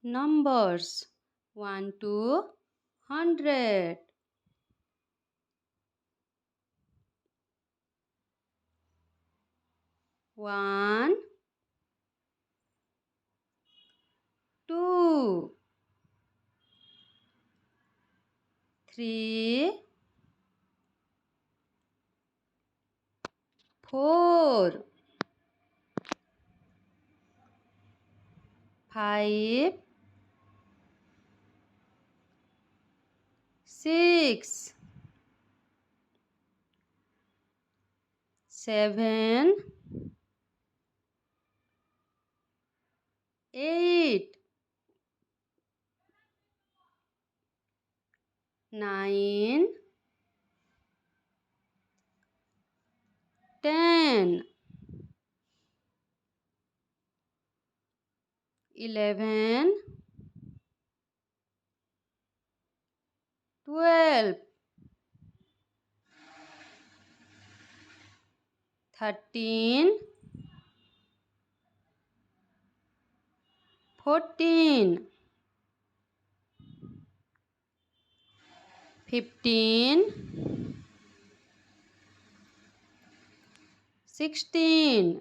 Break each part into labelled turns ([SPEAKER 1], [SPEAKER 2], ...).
[SPEAKER 1] Numbers 1 to 100. 1, 2, 3, 4, 5, 6, 7, 8, 9, 10, 11, 12, 13, 14, 15, 16,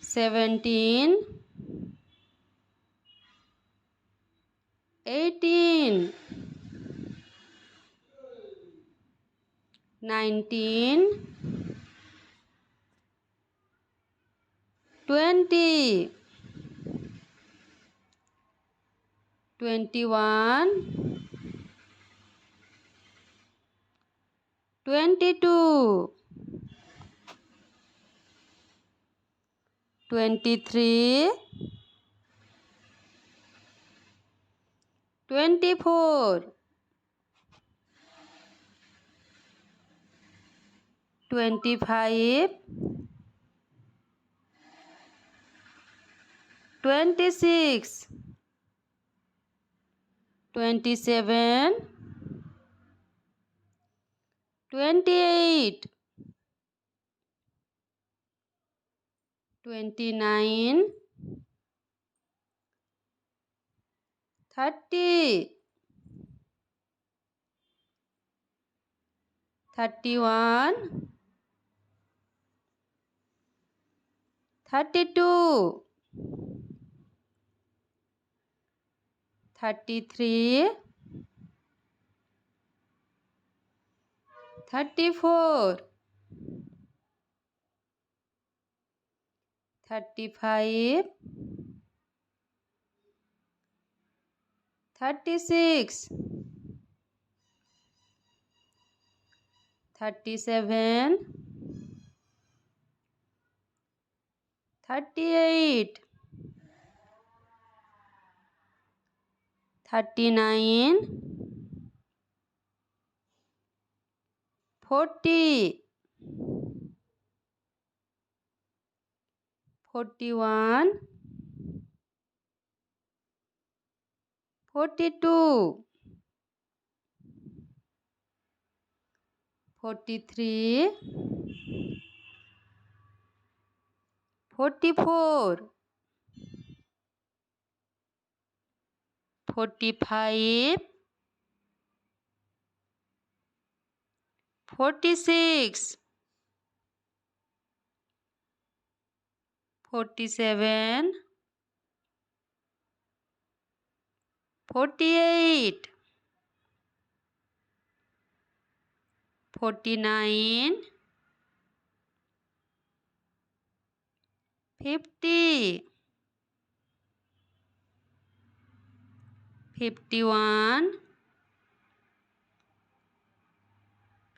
[SPEAKER 1] 17, 18, 19, 20, 21, 22, 23, 24, 25, 26, 27, 28, 29, 30, 31, 32, 33, 34, 35, 36, 37, 38, 39, 40, 41, 42, 43, 44, 45, 46, 47, 48, 49, 50, 51,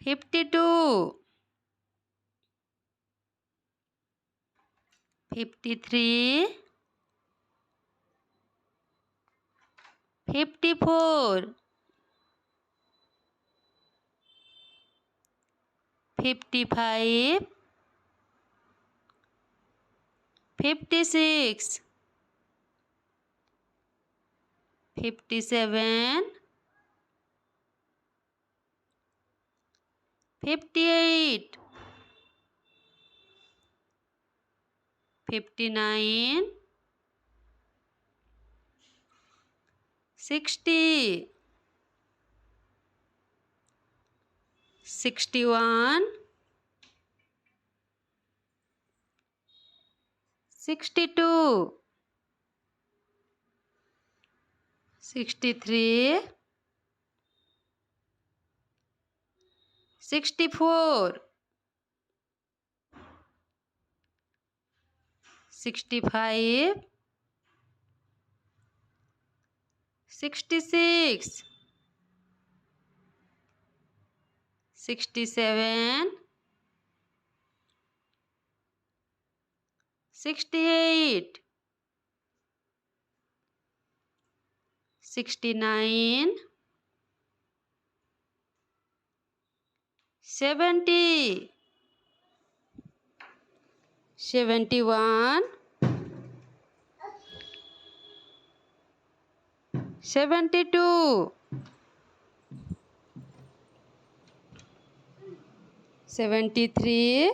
[SPEAKER 1] 52, 53, 54, 55, 56, 57, 58, 59, 60, 61, 62, 63, 64, 65, 66, 67, 68, 69, 70, 71, 72, 73,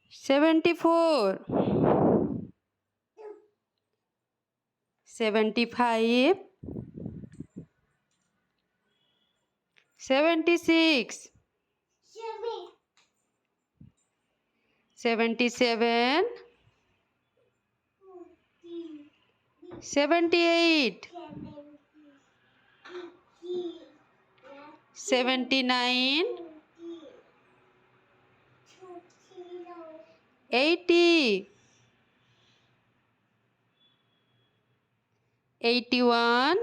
[SPEAKER 1] 74, 75, 76, 77, 78, 79, 80, 81,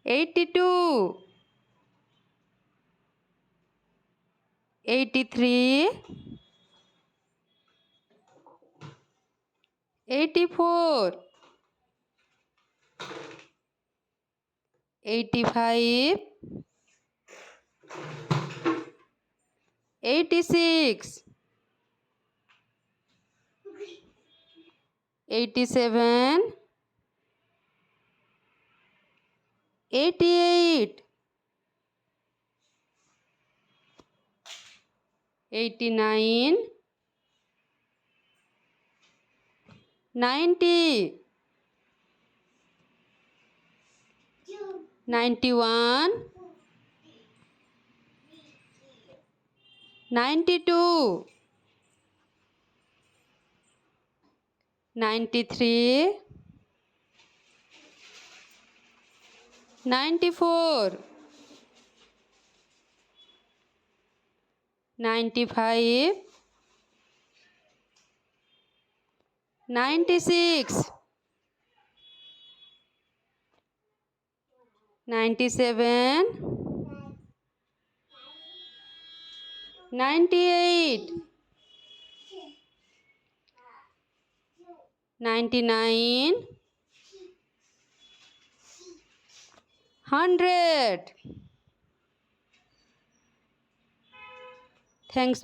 [SPEAKER 1] 82, 83, 84, 85, 86, 87, 88, 89, 90, 91, 92, 93, 94, 95, 96, 97, 98, 99, 100. Thanks.